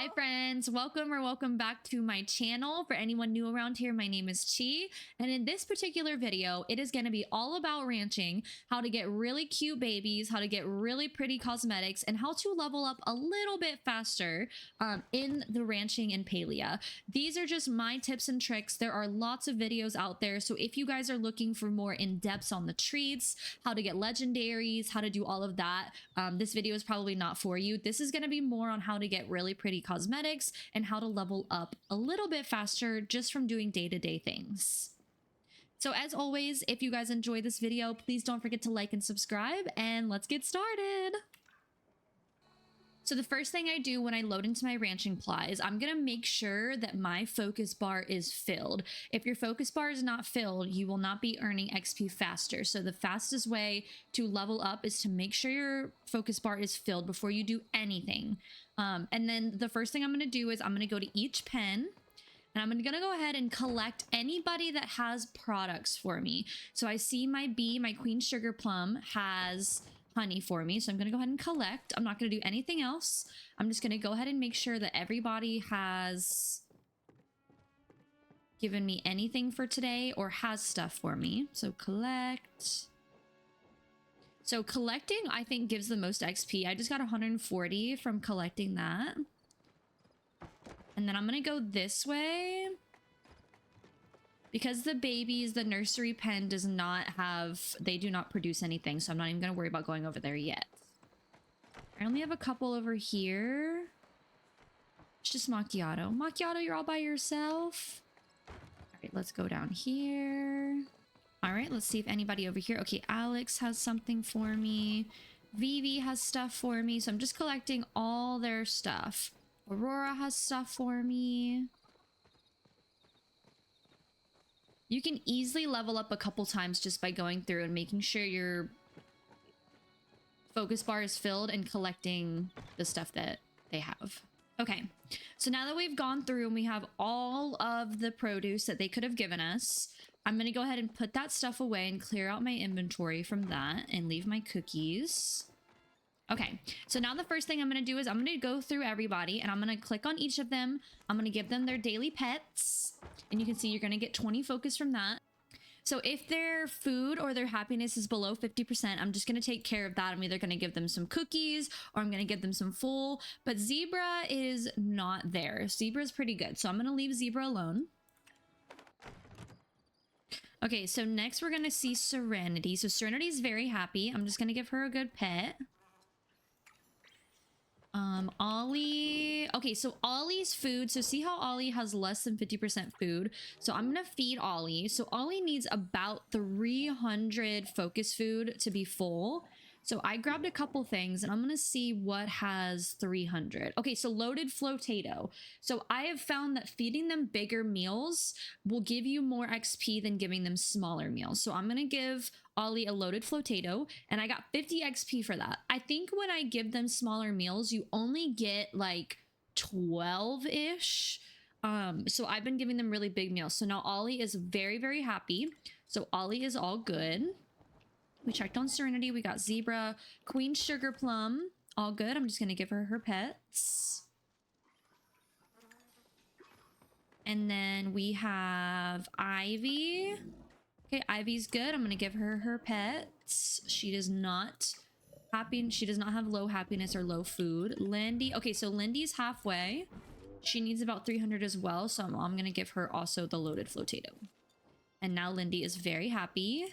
Hi friends, welcome back to my channel. For anyone new around here, my name is Chi, and in this particular video it is going to be all about ranching, how to get really cute babies, how to get really pretty cosmetics, and how to level up a little bit faster in the ranching and palia. These are just my tips and tricks. There are lots of videos out there, so if you guys are looking for more in-depths on the treats, how to get legendaries, how to do all of that, this video is probably not for you. This is going to be more on how to get really pretty cosmetics and how to level up a little bit faster just from doing day-to-day things. So as always, if you guys enjoy this video, please don't forget to like and subscribe, and let's get started. So the first thing I do when I load into my ranching plot is I'm going to make sure that my focus bar is filled. If your focus bar is not filled, you will not be earning XP faster. So the fastest way to level up is to make sure your focus bar is filled before you do anything. And then the first thing I'm going to do is I'm going to go to each pen, and I'm going to go ahead and collect anybody that has products for me. So I see my bee, my Queen Sugar Plum, has honey for me, so I'm going to go ahead and collect. I'm not going to do anything else. I'm just going to go ahead and make sure that everybody has given me anything for today or has stuff for me. So collect. So collecting, I think, gives the most XP. I just got 140 from collecting that. And then I'm going to go this way. Because the babies, the nursery pen does not have, they do not produce anything, so I'm not even going to worry about going over there yet. I only have a couple over here. It's just Macchiato. Macchiato, you're all by yourself. All right, let's go down here. All right, let's see if anybody over here. Okay, Alex has something for me. Vivi has stuff for me, so I'm just collecting all their stuff. Aurora has stuff for me. You can easily level up a couple times just by going through and making sure your focus bar is filled and collecting the stuff that they have. Okay, so now that we've gone through and we have all of the produce that they could have given us, I'm going to go ahead and put that stuff away and clear out my inventory from that and leave my cookies. Okay, so now the first thing I'm going to do is I'm going to go through everybody and I'm going to click on each of them. I'm going to give them their daily pets, and you can see you're going to get 20 focus from that. So if their food or their happiness is below 50%, I'm just going to take care of that. I'm either going to give them some cookies or I'm going to give them some full, but Zebra is not there. Zebra is pretty good, so I'm going to leave Zebra alone. Okay, so next we're going to see Serenity. So Serenity is very happy. I'm just going to give her a good pet. Ollie. Okay, so Ollie's food. So see how Ollie has less than 50% food. So I'm going to feed Ollie. So Ollie needs about 300 focus food to be full. So I grabbed a couple things and I'm going to see what has 300. Okay, so loaded flotato. So I have found that feeding them bigger meals will give you more XP than giving them smaller meals. So I'm going to give Ollie a loaded flotato, and I got 50 XP for that. I think when I give them smaller meals, you only get like 12-ish. So I've been giving them really big meals. So now Ollie is very, very happy. So Ollie is all good. We checked on Serenity. We got Zebra, Queen Sugar Plum, all good. I'm just going to give her her pets. And then we have Ivy. Okay, Ivy's good. I'm going to give her her pets. She does not happy. She does not have low happiness or low food. Lindy. Okay, so Lindy's halfway. She needs about 300 as well. So I'm going to give her also the loaded flotato. And now Lindy is very happy.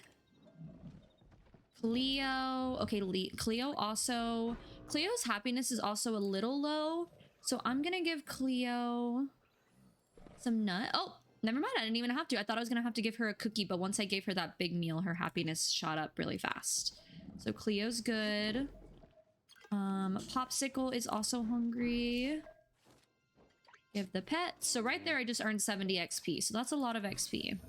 Cleo. Okay, Cleo also. Cleo's happiness is also a little low. So I'm going to give Cleo some nut. Oh, never mind. I didn't even have to. I thought I was going to have to give her a cookie, but once I gave her that big meal, her happiness shot up really fast. So Cleo's good. Popsicle is also hungry. Give the pet. So right there, I just earned 70 XP. So that's a lot of XP.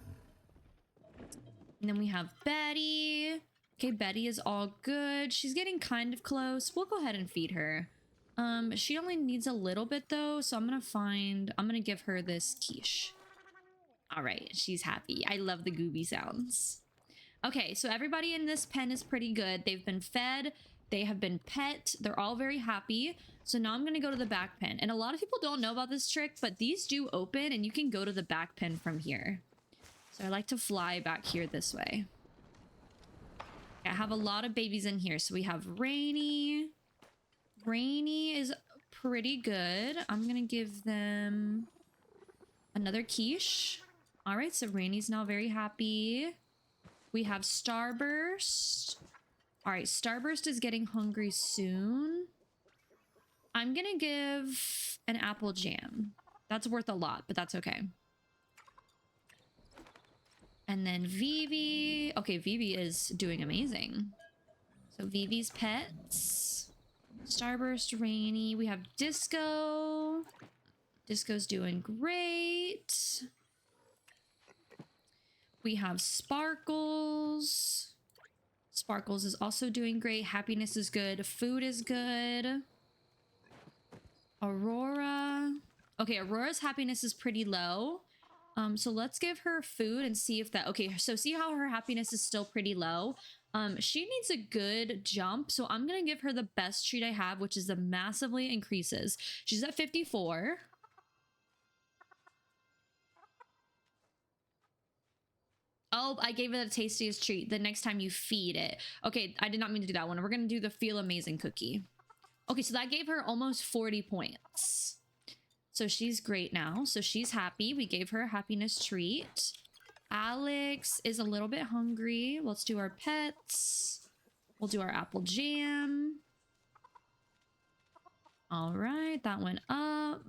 And then we have Betty. Okay, Betty is all good. She's getting kind of close. We'll go ahead and feed her. She only needs a little bit though, so I'm gonna give her this quiche. All right, she's happy. I love the gooby sounds. Okay, so everybody in this pen is pretty good. They've been fed. They have been pet. They're all very happy. So now I'm going to go to the back pen. And a lot of people don't know about this trick, but these do open and you can go to the back pen from here. So I like to fly back here this way. I have a lot of babies in here. So we have Rainy. Rainy is pretty good. I'm going to give them another quiche. All right, so Rainy's now very happy. We have Starburst. All right, Starburst is getting hungry soon. I'm gonna give an apple jam. That's worth a lot, but that's okay. And then Vivi. Okay, Vivi is doing amazing. So Vivi's pets. Starburst, Rainy. We have Disco. Disco's doing great. We have Sparkles. Sparkles is also doing great. Happiness is good. Food is good. Aurora. Okay, Aurora's happiness is pretty low. So let's give her food and see if that... Okay, so see how her happiness is still pretty low? She needs a good jump, so I'm gonna give her the best treat I have, which is the massively increases. She's at 54. Oh, I gave it the tastiest treat the next time you feed it. Okay, I did not mean to do that one. We're gonna do the Feel Amazing cookie. Okay, so that gave her almost 40 points. So she's great now. So she's happy. We gave her a happiness treat. Alex is a little bit hungry. Let's do our pets. We'll do our apple jam. All right, that went up.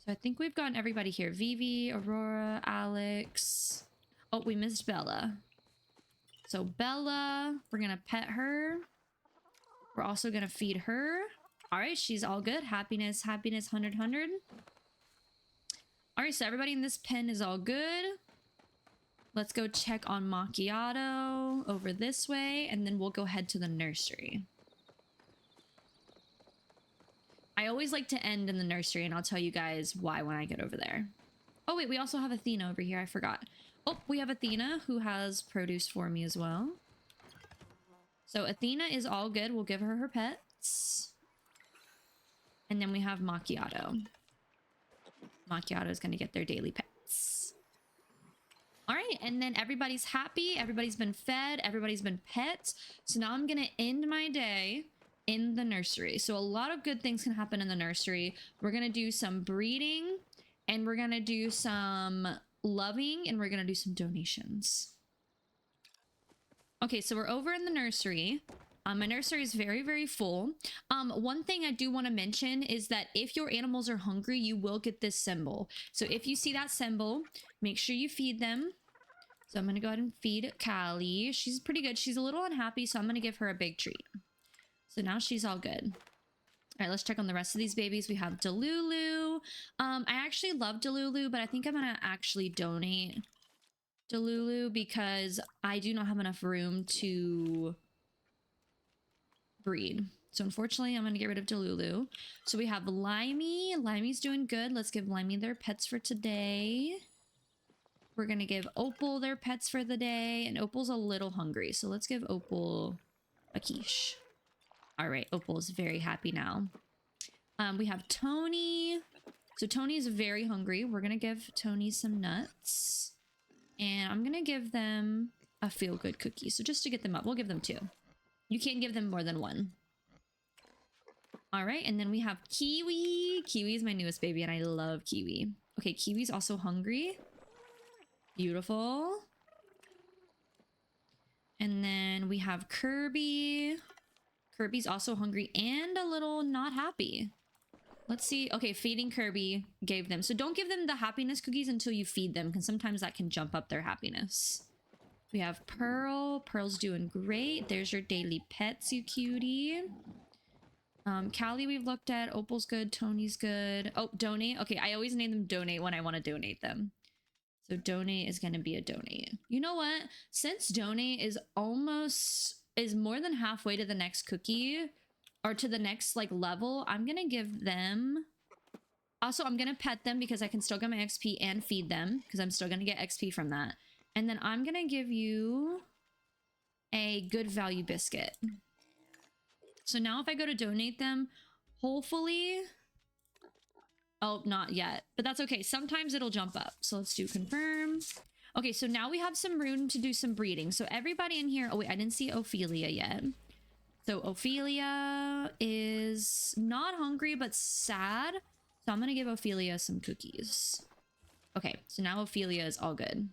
So I think we've gotten everybody here. Vivi, Aurora, Alex. Oh, we missed Bella. So Bella, we're gonna pet her. We're also gonna feed her. All right, she's all good. Happiness, happiness, 100, 100. All right, so everybody in this pen is all good. Let's go check on Macchiato over this way, and then we'll go head to the nursery. I always like to end in the nursery, and I'll tell you guys why when I get over there. Oh, wait, we also have Athena over here. I forgot. Oh, we have Athena, who has produce for me as well. So Athena is all good. We'll give her her pets. And then we have Macchiato. Macchiato is going to get their daily pets. All right, and then everybody's happy. Everybody's been fed. Everybody's been pet. So now I'm going to end my day in the nursery. So a lot of good things can happen in the nursery. We're going to do some breeding, and we're going to do some loving, and we're going to do some donations. Okay, so we're over in the nursery. My nursery is very, very full. One thing I do want to mention is that if your animals are hungry, you will get this symbol. So if you see that symbol, make sure you feed them. So I'm going to go ahead and feed Callie. She's pretty good. She's a little unhappy, so I'm going to give her a big treat. So now she's all good. All right, let's check on the rest of these babies. We have Delulu. I actually love Delulu, but I think I'm going to actually donate Delulu because I do not have enough room to breed. So unfortunately, I'm going to get rid of Delulu. So we have Limey. Limey's doing good. Let's give Limey their pets for today. We're going to give Opal their pets for the day. And Opal's a little hungry. So let's give Opal a quiche. All right, Opal's very happy now. We have Tony. So Tony's very hungry. We're going to give Tony some nuts. And I'm going to give them a feel-good cookie. So just to get them up, we'll give them 2. You can't give them more than 1. All right, and then we have Kiwi. Kiwi is my newest baby, and I love Kiwi. Okay, Kiwi's also hungry. Beautiful. And then we have Kirby. Kirby's also hungry and a little not happy. Let's see. Okay, feeding Kirby gave them. So don't give them the happiness cookies until you feed them, because sometimes that can jump up their happiness. We have Pearl. Pearl's doing great. There's your daily pets, you cutie. Callie we've looked at. Opal's good. Tony's good. Oh, donate. Okay, I always name them donate when I want to donate them. So donate is going to be a donate. You know what? Since donate is more than halfway to the next cookie, or to the next like level, I'm going to give them... Also, I'm going to pet them because I can still get my XP and feed them because I'm still going to get XP from that. And then I'm going to give you a good value biscuit. So now if I go to donate them, hopefully... Oh, not yet, but that's okay. Sometimes it'll jump up. So let's do confirm. Okay, so now we have some room to do some breeding. So everybody in here... Oh, wait, I didn't see Ophelia yet. So Ophelia is not hungry, but sad. So I'm going to give Ophelia some cookies. Okay, so now Ophelia is all good.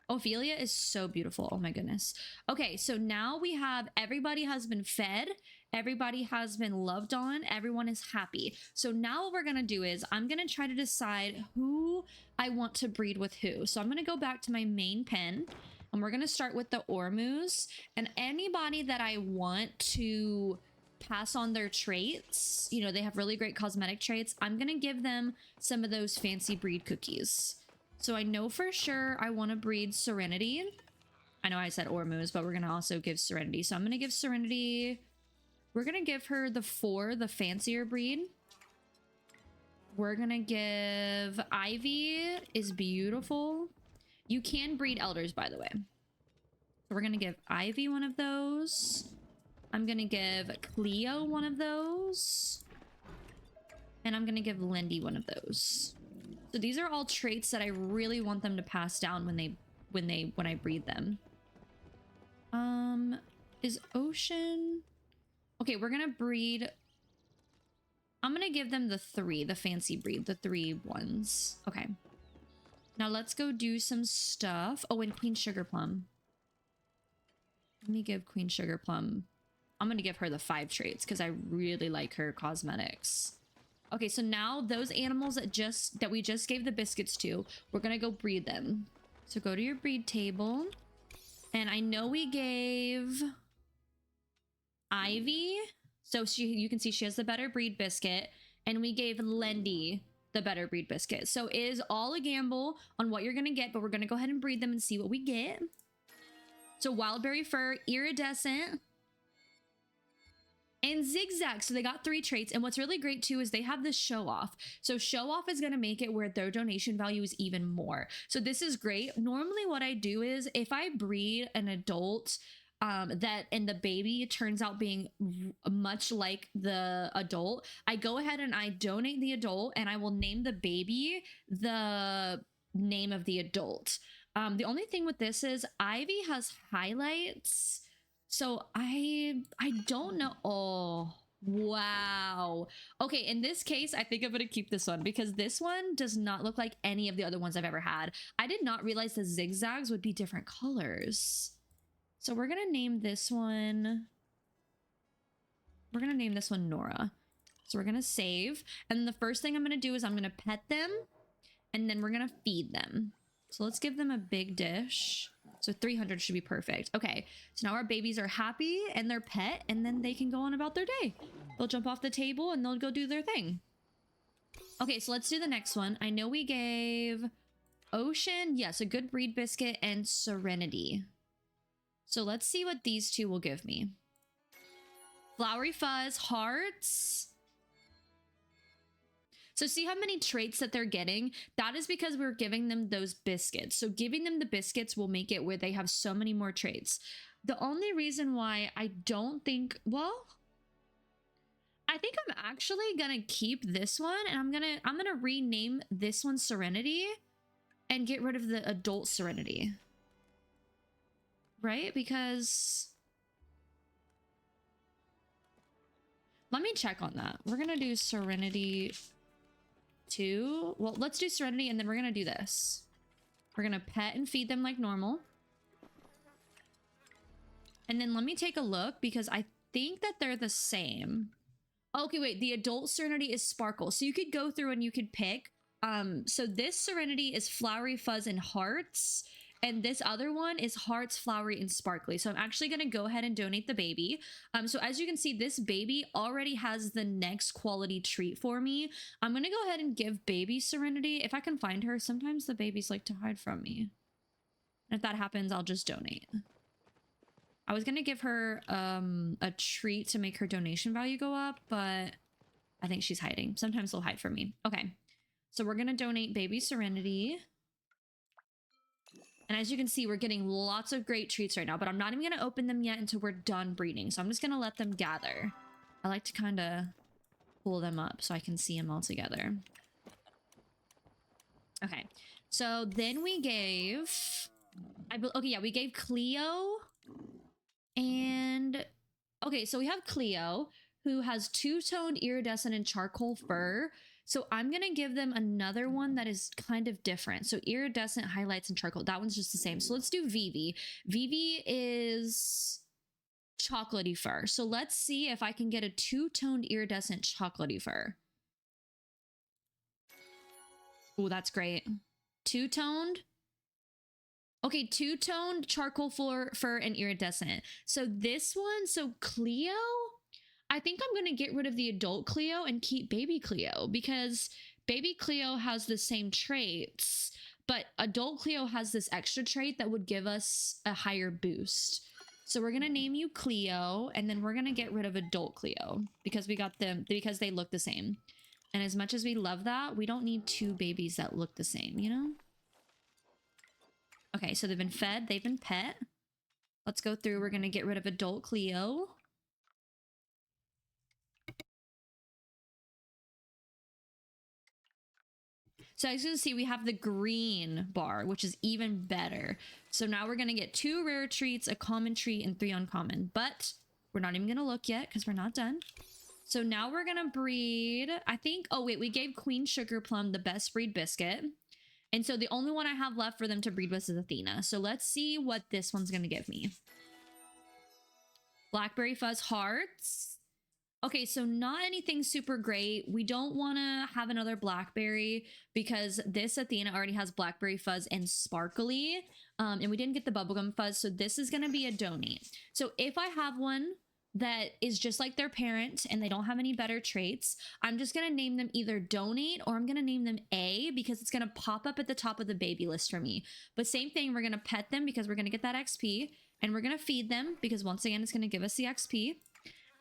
Ophelia is so beautiful. Oh my goodness. Okay, so now we have everybody has been fed. Everybody has been loved on. Everyone is happy. So now what we're going to do is I'm going to try to decide who I want to breed with who. So I'm going to go back to my main pen and we're going to start with the Ormus, and anybody that I want to pass on their traits, you know, they have really great cosmetic traits, I'm going to give them some of those fancy breed cookies. So I know for sure I want to breed Serenity. I know I said Ormus, but we're going to also give Serenity. So I'm going to give Serenity... We're going to give her the 4, the fancier breed. We're going to give... Ivy is beautiful. You can breed elders, by the way. So we're going to give Ivy one of those. I'm going to give Cleo one of those. And I'm going to give Lindy one of those. So these are all traits that I really want them to pass down when I breed them. Is Ocean... Okay, we're gonna breed... I'm gonna give them the 3, the fancy breed, the 3 ones. Okay. Now let's go do some stuff. Oh, and Queen Sugar Plum. Let me give Queen Sugar Plum... I'm gonna give her the 5 traits because I really like her cosmetics. Okay, so now those animals that we just gave the biscuits to, we're gonna go breed them. So go to your breed table. And I know we gave Ivy. So you can see she has the better breed biscuit. And we gave Lindy the better breed biscuit. So it is all a gamble on what you're gonna get, but we're gonna go ahead and breed them and see what we get. So Wildberry Fur, Iridescent, and Zigzag. So they got 3 traits. And what's really great too is they have this show off. So show off is going to make it where their donation value is even more. So this is great. Normally what I do is if I breed an adult and the baby turns out being much like the adult, I go ahead and I donate the adult and I will name the baby the name of the adult. The only thing with this is Ivy has highlights. So I don't know. Oh, wow. Okay, in this case, I think I'm going to keep this one because this one does not look like any of the other ones I've ever had. I did not realize the zigzags would be different colors. So we're going to name this one. We're going to name this one Nora. So we're going to save. And the first thing I'm going to do is I'm going to pet them and then we're going to feed them. So let's give them a big dish. So 300 should be perfect. Okay, so now our babies are happy and they're pet, and then they can go on about their day. They'll jump off the table and they'll go do their thing. Okay, so let's do the next one. I know we gave Ocean, yes, a good breed biscuit, and Serenity. So let's see what these 2 will give me. Flowery Fuzz, Hearts. So see how many traits that they're getting? That is because we're giving them those biscuits. So giving them the biscuits will make it where they have so many more traits. The only reason why I don't think, well, I think I'm actually gonna keep this one and I'm gonna rename this one Serenity and get rid of the adult Serenity. Right? Because let me check on that. We're gonna do Serenity 2. Well, let's do Serenity and then we're gonna do this. We're gonna pet and feed them like normal. And then let me take a look because I think that they're the same. Okay, wait, the adult Serenity is Sparkle. So you could go through and you could pick. So this Serenity is Flowery Fuzz and Hearts. And this other one is Hearts, Flowery, and Sparkly. So I'm actually going to go ahead and donate the baby. So as you can see, this baby already has the next quality treat for me. I'm going to go ahead and give baby Serenity. If I can find her, sometimes the babies like to hide from me. And if that happens, I'll just donate. I was going to give her a treat to make her donation value go up, but I think she's hiding. Sometimes they'll hide from me. Okay. So we're going to donate baby Serenity. And as you can see, we're getting lots of great treats right now, but I'm not even going to open them yet until we're done breeding. So I'm just going to let them gather. I like to kind of pull them up so I can see them all together. Okay. So then we gave... okay, yeah, we gave Cleo. And... okay, so we have Cleo, who has two-toned iridescent and charcoal fur. So I'm going to give them another one that is kind of different. So iridescent, highlights, and charcoal. That one's just the same. So let's do Vivi. Vivi is chocolatey fur. So let's see if I can get a two-toned iridescent chocolatey fur. Oh, that's great. Two-toned. Okay, two-toned charcoal fur and iridescent. So this one, so Cleo... I think I'm going to get rid of the adult Cleo and keep baby Cleo because baby Cleo has the same traits, but adult Cleo has this extra trait that would give us a higher boost. So we're going to name you Cleo, and then we're going to get rid of adult Cleo because we got them because they look the same. And as much as we love that, we don't need two babies that look the same, you know? Okay, so they've been fed, they've been pet. Let's go through. We're going to get rid of adult Cleo. So as you can see, we have the green bar, which is even better. So now we're going to get 2 rare treats, a common treat, and 3 uncommon. But we're not even going to look yet because we're not done. So now we're going to breed, I think, oh wait, we gave Queen Sugar Plum the best breed biscuit. And so the only one I have left for them to breed with is Athena. So let's see what this one's going to give me. Blackberry Fuzz Hearts. Okay, so not anything super great. We don't want to have another blackberry because this Athena already has blackberry fuzz and sparkly. And we didn't get the bubblegum fuzz, so this is going to be a donate. So if I have one that is just like their parent and they don't have any better traits, I'm just going to name them either donate or I'm going to name them A because it's going to pop up at the top of the baby list for me. But same thing, we're going to pet them because we're going to get that XP, and we're going to feed them because once again, it's going to give us the XP.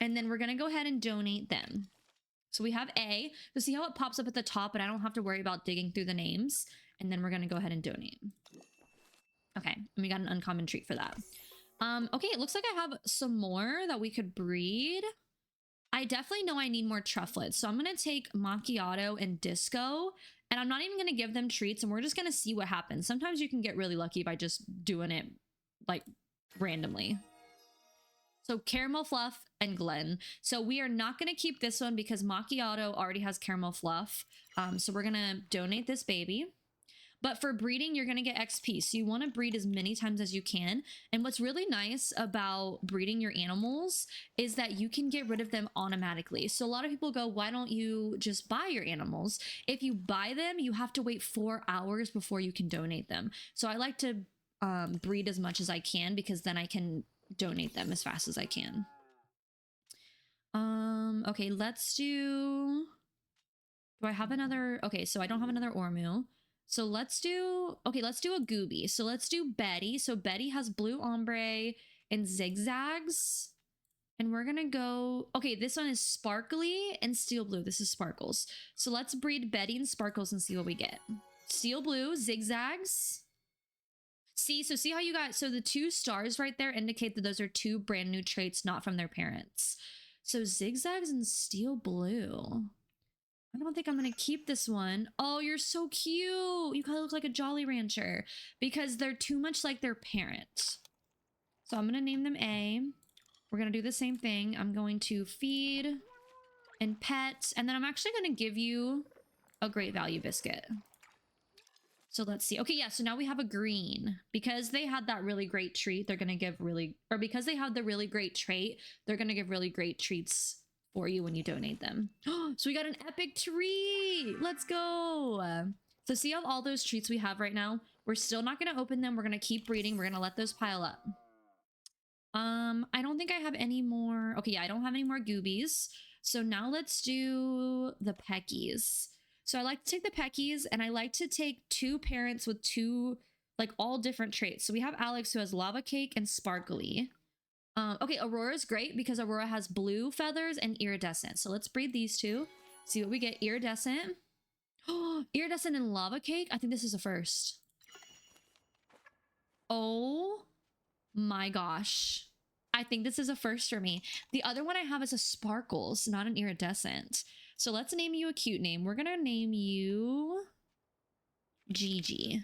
And then we're going to go ahead and donate them. So we have A. So see how it pops up at the top and I don't have to worry about digging through the names. And then we're going to go ahead and donate. Okay. And we got an uncommon treat for that. Okay. It looks like I have some more that we could breed. I definitely know I need more trufflets. So I'm going to take Macchiato and Disco. And I'm not even going to give them treats. And we're just going to see what happens. Sometimes you can get really lucky by just doing it like randomly. So Caramel Fluff and Glen. So we are not going to keep this one because Macchiato already has Caramel Fluff. So we're going to donate this baby. But for breeding, you're going to get XP. So you want to breed as many times as you can. And what's really nice about breeding your animals is that you can get rid of them automatically. So a lot of people go, why don't you just buy your animals? If you buy them, you have to wait 4 hours before you can donate them. So I like to breed as much as I can because then I can donate them as fast as I can. Okay, let's do I have another? Okay, so I don't have another Ormu. So let's do a Gooby. So let's do Betty. So Betty has blue ombre and zigzags. And we're gonna go, okay, this one is sparkly and steel blue. This is sparkles. So let's breed Betty and sparkles and see what we get. Steel blue, zigzags. See, so see how you got, so the 2 stars right there indicate that those are 2 brand new traits, not from their parents. So zigzags and steel blue. I don't think I'm going to keep this one. Oh, you're so cute. You kind of look like a Jolly Rancher because they're too much like their parent. So I'm going to name them A. We're going to do the same thing. I'm going to feed and pet, and then I'm actually going to give you a great value biscuit. So let's see. Okay, yeah, so now we have a green. Because they had that really great treat, they're going to give because they have the really great trait, they're going to give really great treats for you when you donate them. So we got an epic treat. Let's go. So see all those treats we have right now? We're still not going to open them. We're going to keep breeding. We're going to let those pile up. I don't think I have any more. Okay, yeah, I don't have any more goobies. So now let's do the peckies. So I like to take the peckies, and I like to take 2 parents with 2, like, all different traits. So we have Alex, who has lava cake and sparkly. Okay, Aurora's great because Aurora has blue feathers and iridescent. So let's breed these 2. See what we get. Iridescent. Oh, iridescent and lava cake. I think this is a first. Oh my gosh. I think this is a first for me. The other one I have is a sparkles, not an iridescent. So let's name you a cute name. We're gonna name you Gigi.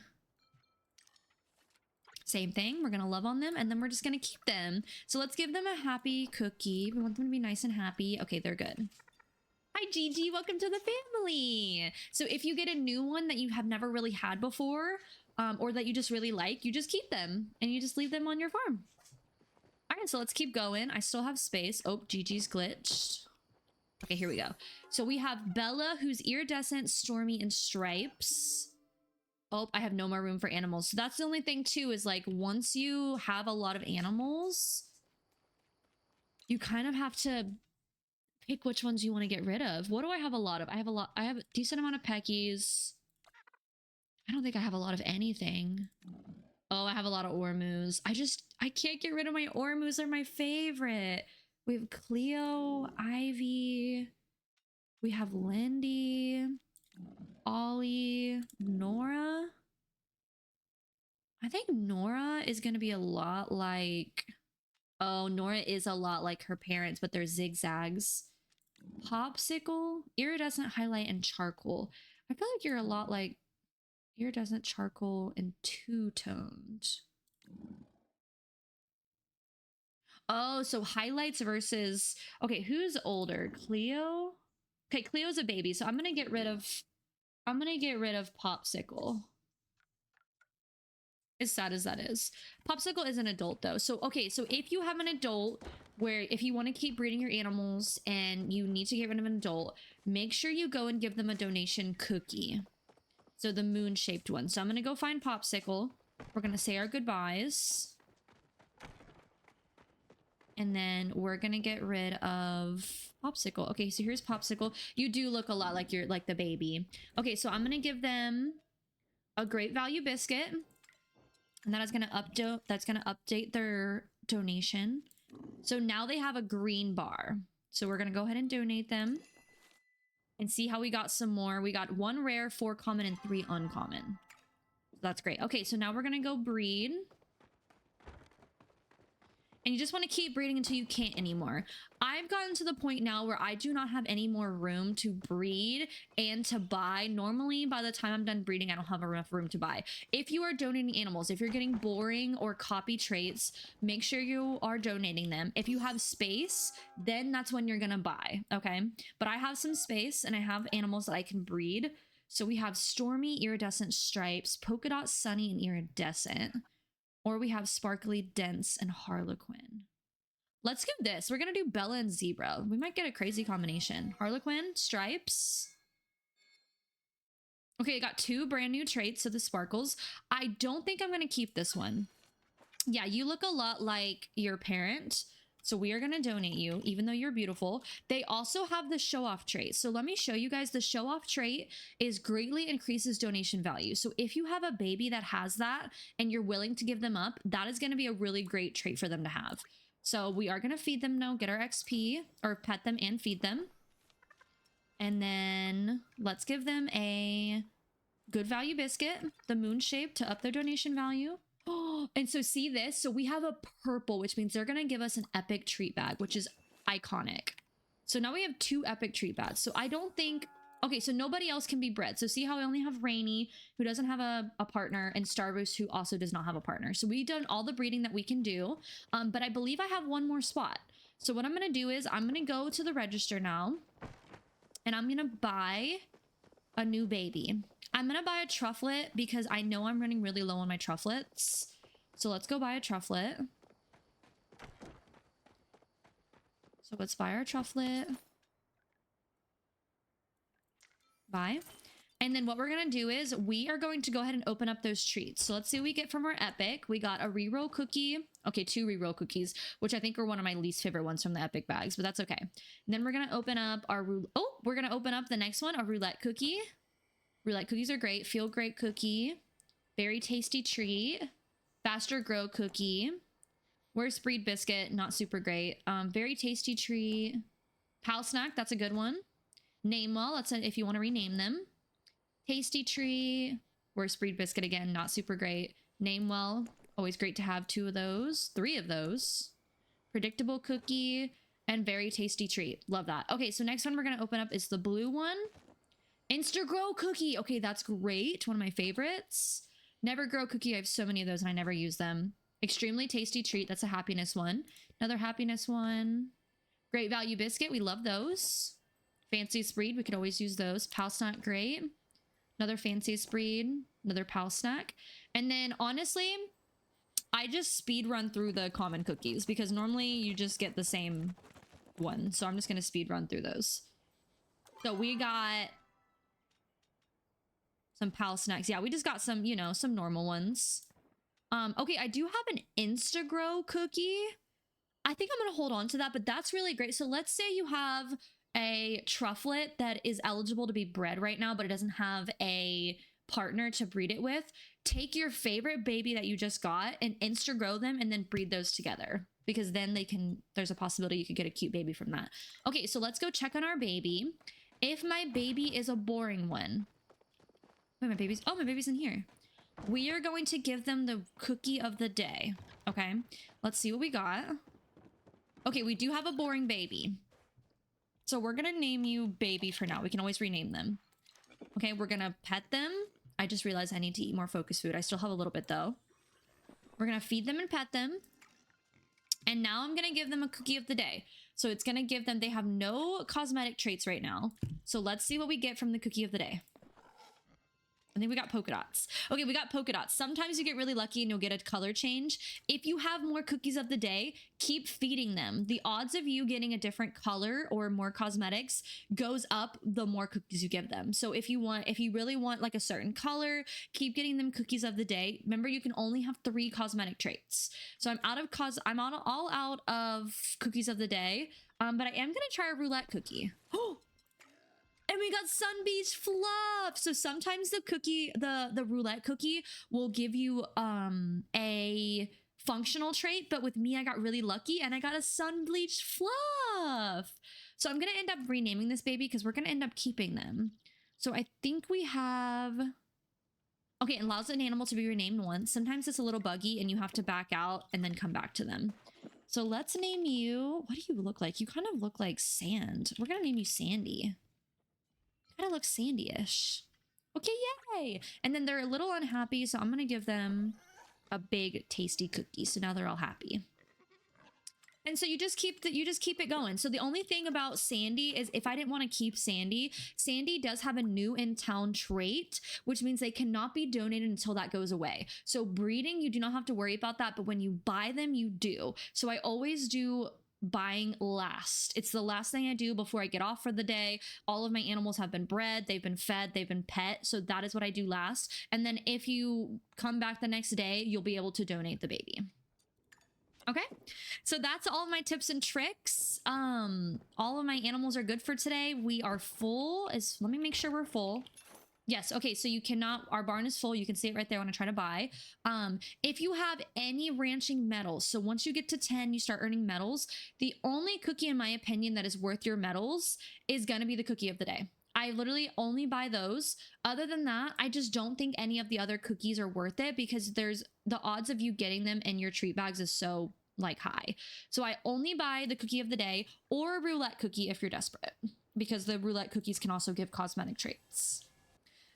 Same thing. We're gonna love on them and then we're just gonna keep them. So let's give them a happy cookie. We want them to be nice and happy. Okay, they're good. Hi Gigi, welcome to the family. So if you get a new one that you have never really had before, or that you just really like, you just keep them and you just leave them on your farm. All right, so let's keep going. I still have space. Oh, Gigi's glitched. Okay, here we go. So we have Bella, who's iridescent, stormy, and stripes. Oh, I have no more room for animals. So that's the only thing too, is like once you have a lot of animals, you kind of have to pick which ones you want to get rid of. What do I have a lot of? I have a decent amount of peckies. I don't think I have a lot of anything. Oh, I have a lot of Ormus. I can't get rid of my Ormus. They're my favorite. We have Cleo, Ivy. We have Lindy, Ollie, Nora. I think Nora is going to be a lot like... Oh, Nora is a lot like her parents, but they're zigzags. Popsicle, iridescent, highlight, and charcoal. I feel like you're a lot like iridescent, charcoal, and two-toned. Oh, so highlights versus... Okay, who's older? Cleo? Okay, Cleo's a baby, so I'm gonna get rid of Popsicle. As sad as that is. Popsicle is an adult though. So, okay, so if you have an adult where if you want to keep breeding your animals and you need to get rid of an adult, make sure you go and give them a donation cookie. So the moon-shaped one. So I'm gonna go find Popsicle. We're gonna say our goodbyes. And then we're gonna get rid of Popsicle. Okay, so here's Popsicle. You do look a lot like you're like the baby. Okay, so I'm gonna give them a great value biscuit. And that is gonna update their donation. So now they have a green bar. So we're gonna go ahead and donate them. And see how we got some more. We got 1 rare, 4 common, and 3 uncommon. That's great. Okay, so now we're gonna go breed. And you just want to keep breeding until you can't anymore. I've gotten to the point now where I do not have any more room to breed and to buy. Normally, by the time I'm done breeding, I don't have enough room to buy. If you are donating animals, if you're getting boring or copy traits, make sure you are donating them. If you have space, then that's when you're gonna buy, okay? But I have some space and I have animals that I can breed. So we have Stormy, Iridescent, Stripes, Polka Dot, Sunny, and Iridescent. Or we have Sparkly, Dense, and Harlequin. Let's do this. We're going to do Bella and Zebra. We might get a crazy combination. Harlequin, Stripes. Okay, I got 2 brand new traits, so the Sparkles. I don't think I'm going to keep this one. Yeah, you look a lot like your parent. So we are going to donate you, even though you're beautiful. They also have the show-off trait. So let me show you guys. The show-off trait is greatly increases donation value. So if you have a baby that has that and you're willing to give them up, that is going to be a really great trait for them to have. So we are going to feed them now, get our XP, or pet them and feed them. And then let's give them a good value biscuit, the moon shape, to up their donation value. Oh, and so see this? So we have a purple, which means they're going to give us an epic treat bag, which is iconic. So now we have 2 epic treat bags. So I don't think... Okay, so nobody else can be bred. So see how I only have Rainy, who doesn't have a partner, and Starburst, who also does not have a partner. So we've done all the breeding that we can do, but I believe I have one more spot. So what I'm going to do is I'm going to go to the register now, and I'm going to buy a new baby. I'm gonna buy a trufflet because I know I'm running really low on my trufflets. So let's go buy a trufflet. So let's buy our trufflet. Buy. And then what we're gonna do is we are going to go ahead and open up those treats. So let's see what we get from our epic. We got a reroll cookie. Okay, 2 reroll cookies, which I think are one of my least favorite ones from the epic bags, but that's okay. And then we're gonna open up our we're gonna open up the next one, a roulette cookie. Roulette cookies are great. Feel great cookie. Very tasty treat. Faster grow cookie. Worst breed biscuit. Not super great. Very tasty treat. Pal snack. That's a good one. Name well. That's if you want to rename them. Tasty treat. Worst breed biscuit again. Not super great. Name well. Always great to have 2 of those, 3 of those. Predictable cookie and very tasty treat. Love that. Okay, so next one we're gonna open up is the blue one. Instant grow cookie. Okay, that's great. One of my favorites. Never grow cookie. I have so many of those and I never use them. Extremely tasty treat. That's a happiness one. Another happiness one. Great value biscuit. We love those. Fanciest breed. We could always use those. Pal snack. Great. Another fanciest breed. Another pal snack. And then honestly, I just speed run through the common cookies because normally you just get the same one. So I'm just going to speed run through those. So we got some pal snacks. Yeah, we just got some, you know, some normal ones. Okay, I do have an Instagrow cookie. I think I'm going to hold on to that, but that's really great. So let's say you have a trufflet that is eligible to be bred right now, but it doesn't have a partner to breed it with. Take your favorite baby that you just got and Instagrow them and then breed those together because then they can, there's a possibility you could get a cute baby from that. Okay, so let's go check on our baby. If my baby is a boring one, wait, my baby's in here. We are going to give them the cookie of the day. Okay, let's see what we got. Okay, we do have a boring baby. So we're gonna name you Baby for now. We can always rename them. Okay, we're gonna pet them. I just realized I need to eat more focus food. I still have a little bit though. We're gonna feed them and pet them. And now I'm gonna give them a cookie of the day. So it's gonna give them, they have no cosmetic traits right now. So let's see what we get from the cookie of the day. I think we got polka dots. Okay, we got polka dots. Sometimes you get really lucky and you'll get a color change. If you have more cookies of the day, keep feeding them. The odds of you getting a different color or more cosmetics goes up the more cookies you give them. So if you really want like a certain color, keep getting them cookies of the day. Remember, you can only have 3 cosmetic traits. So I'm all out of cookies of the day. But I am gonna try a roulette cookie. Oh. And we got Sun Beach Fluff. So sometimes the cookie, the roulette cookie will give you a functional trait, but with me, I got really lucky and I got a sun bleached fluff. So I'm gonna end up renaming this baby because we're gonna end up keeping them. So I think we have, okay, it allows an animal to be renamed once. Sometimes it's a little buggy and you have to back out and then come back to them. So let's name you, what do you look like? You kind of look like sand. We're gonna name you Sandy. Kind of looks sandy-ish. Okay, yay! And then they're a little unhappy, so I'm gonna give them a big tasty cookie. So now they're all happy. And so you just keep it going. So the only thing about Sandy is if I didn't want to keep Sandy, Sandy does have a new in town trait, which means they cannot be donated until that goes away. So breeding, you do not have to worry about that, but when you buy them, you do. So I always do buying last. It's the last thing I do before I get off for the day. All of my animals have been bred, they've been fed, they've been pet. So that is what I do last. And then if you come back the next day, you'll be able to donate the baby. Okay, so that's all of my tips and tricks. All of my animals are good for today. We are full. Let me make sure we're full. Yes, okay, so you cannot, our barn is full. You can see it right there when I try to buy. If you have any ranching medals, so once you get to 10, you start earning medals. The only cookie, in my opinion, that is worth your medals is gonna be the cookie of the day. I literally only buy those. Other than that, I just don't think any of the other cookies are worth it because the odds of you getting them in your treat bags is so like high. So I only buy the cookie of the day or a roulette cookie if you're desperate because the roulette cookies can also give cosmetic traits.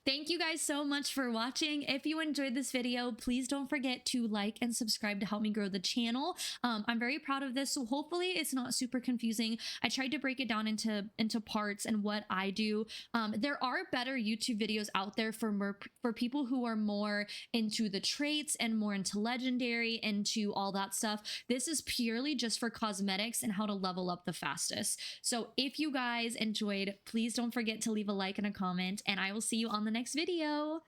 Thank you guys so much for watching. If you enjoyed this video, please don't forget to like and subscribe to help me grow the channel. I'm very proud of this, so hopefully it's not super confusing. I tried to break it down into parts and what I do. There are better YouTube videos out there for people who are more into the traits and more into legendary, into all that stuff. This is purely just for cosmetics and how to level up the fastest. So if you guys enjoyed, please don't forget to leave a like and a comment, and I will see you on the next video.